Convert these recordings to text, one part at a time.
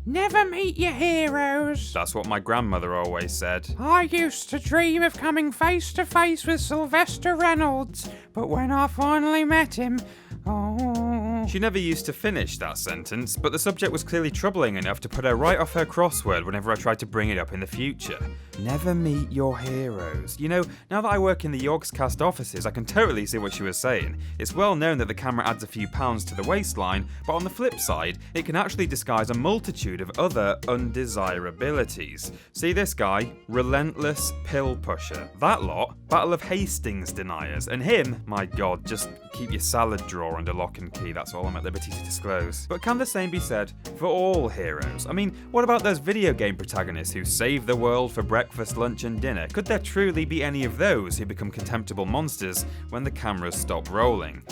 Never meet your heroes. That's what my grandmother always said. I used to dream of coming face to face with Sylvester Reynolds, but when I finally met him, oh... She never used to finish that sentence, but the subject was clearly troubling enough to put her right off her crossword whenever I tried to bring it up in the future. Never meet your heroes. You know, now that I work in the Yogscast offices, I can totally see what she was saying. It's well known that the camera adds a few pounds to the waistline, but on the flip side, it can actually disguise a multitude of other undesirabilities. See this guy? Relentless pill pusher. That lot? Battle of Hastings deniers. And him? My god, just keep your salad drawer under lock and key, that's all I'm at liberty to disclose. But can the same be said for all heroes? I mean, what about those video game protagonists who save the world for breakfast, lunch and dinner? Could there truly be any of those who become contemptible monsters when the cameras stop rolling?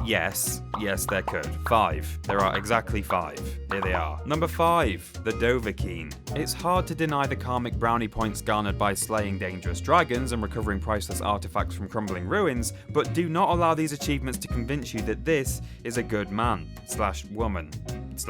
Yes, there could. 5. There are exactly 5. Here they are. Number 5, the Dovahkiin. It's hard to deny the karmic brownie points garnered by slaying dangerous dragons and recovering priceless artifacts from crumbling ruins, but do not allow these achievements to convince you that this is a good man, / woman, /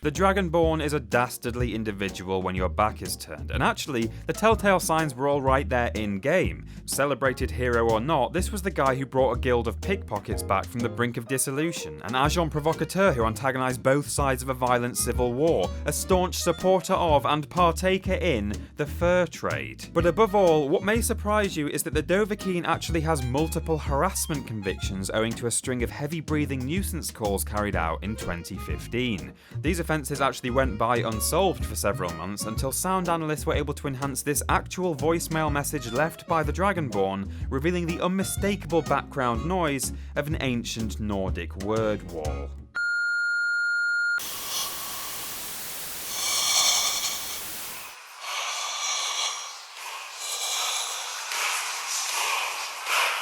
The Dragonborn is a dastardly individual when your back is turned, and actually, the telltale signs were all right there in-game. Celebrated hero or not, this was the guy who brought a guild of pickpockets back from the brink of dissolution, an agent provocateur who antagonised both sides of a violent civil war, a staunch supporter of and partaker in the fur trade. But above all, what may surprise you is that the Dovahkiin actually has multiple harassment convictions owing to a string of heavy-breathing nuisance calls carried out in 2015. These offences actually went by unsolved for several months until sound analysts were able to enhance this actual voicemail message left by the Dragonborn, revealing the unmistakable background noise of an ancient Nordic word wall.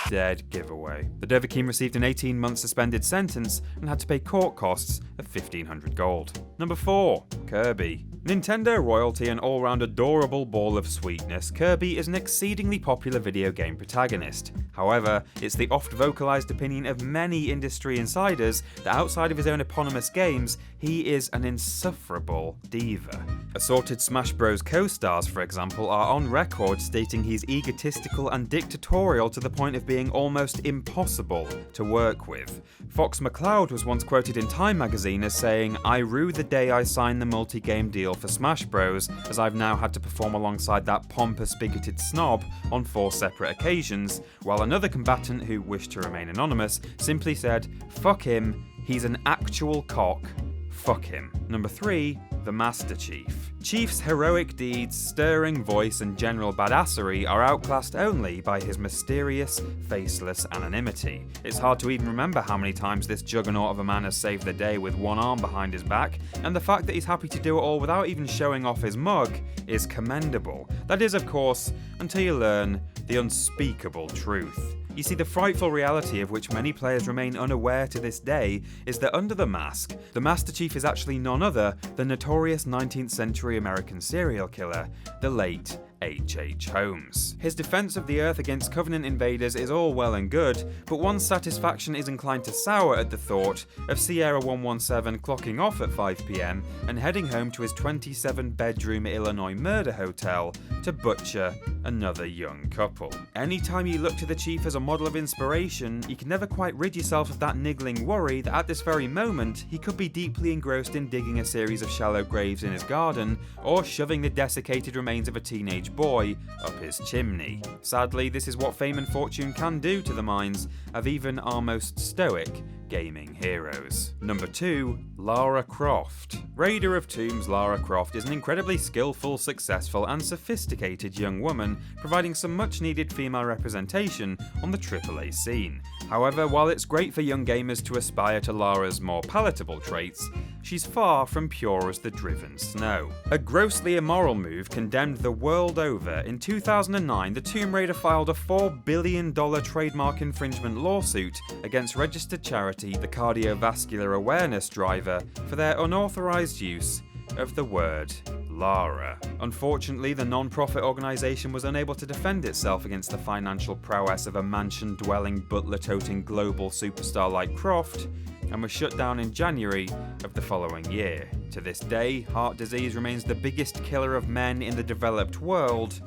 Dead giveaway. The Dovahkiin received an 18-month suspended sentence and had to pay court costs of 1,500 gold. Number 4, Kirby. Nintendo royalty and all-round adorable ball of sweetness, Kirby is an exceedingly popular video game protagonist. However, it's the oft-vocalized opinion of many industry insiders that outside of his own eponymous games, he is an insufferable diva. Assorted Smash Bros. Co-stars, for example, are on record stating he's egotistical and dictatorial to the point of being almost impossible to work with. Fox McCloud was once quoted in Time magazine as saying, "I rue the day I signed the multi-game deal for Smash Bros, as I've now had to perform alongside that pompous bigoted snob on 4 separate occasions," while another combatant who wished to remain anonymous simply said, "Fuck him, he's an actual cock. Fuck him." Number 3, the Master Chief. Chief's heroic deeds, stirring voice and general badassery are outclassed only by his mysterious, faceless anonymity. It's hard to even remember how many times this juggernaut of a man has saved the day with one arm behind his back, and the fact that he's happy to do it all without even showing off his mug is commendable. That is, of course, until you learn the unspeakable truth. You see, the frightful reality of which many players remain unaware to this day is that under the mask, the Master Chief is actually none other than notorious 19th century American serial killer, the late H.H. Holmes. His defense of the Earth against Covenant invaders is all well and good, but one's satisfaction is inclined to sour at the thought of Sierra 117 clocking off at 5 PM and heading home to his 27-bedroom Illinois murder hotel to butcher another young couple. Anytime you look to the Chief as a model of inspiration, you can never quite rid yourself of that niggling worry that at this very moment he could be deeply engrossed in digging a series of shallow graves in his garden or shoving the desiccated remains of a teenage boy up his chimney. Sadly, this is what fame and fortune can do to the minds of even our most stoic gaming heroes. Number 2, Lara Croft. Raider of Tombs Lara Croft is an incredibly skillful, successful and sophisticated young woman, providing some much needed female representation on the AAA scene. However, while it's great for young gamers to aspire to Lara's more palatable traits, she's far from pure as the driven snow. A grossly immoral move condemned the world over, in 2009 the Tomb Raider filed a $4 billion trademark infringement lawsuit against registered charity the Cardiovascular Awareness Driver for their unauthorized use of the word Lara. Unfortunately, the non-profit organisation was unable to defend itself against the financial prowess of a mansion-dwelling, butler-toting global superstar like Croft, and was shut down in January of the following year. To this day, heart disease remains the biggest killer of men in the developed world.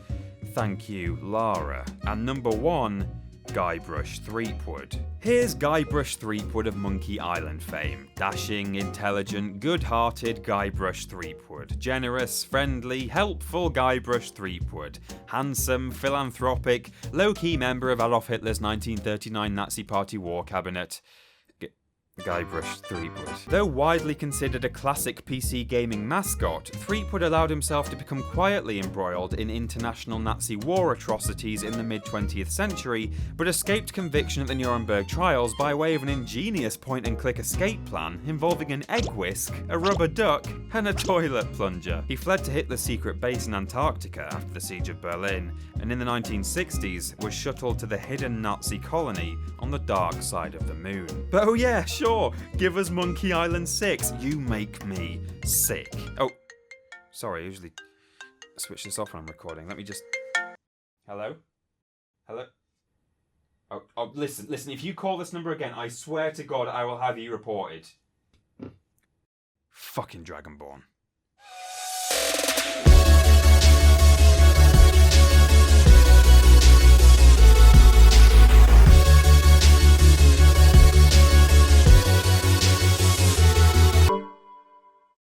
Thank you, Lara. And number 1, Guybrush Threepwood. Here's Guybrush Threepwood of Monkey Island fame. Dashing, intelligent, good-hearted Guybrush Threepwood. Generous, friendly, helpful Guybrush Threepwood. Handsome, philanthropic, low-key member of Adolf Hitler's 1939 Nazi Party war cabinet. Guybrush Threepwood. Though widely considered a classic PC gaming mascot, Threepwood allowed himself to become quietly embroiled in international Nazi war atrocities in the mid-20th century, but escaped conviction at the Nuremberg trials by way of an ingenious point-and-click escape plan involving an egg whisk, a rubber duck, and a toilet plunger. He fled to Hitler's secret base in Antarctica after the siege of Berlin, and in the 1960s was shuttled to the hidden Nazi colony on the dark side of the moon. But oh yeah, sure, give us Monkey Island 6. You make me sick. Oh, sorry, I usually switch this off when I'm recording. Let me just... Hello? Hello? Oh, listen, if you call this number again, I swear to God I will have you reported. Fucking Dragonborn.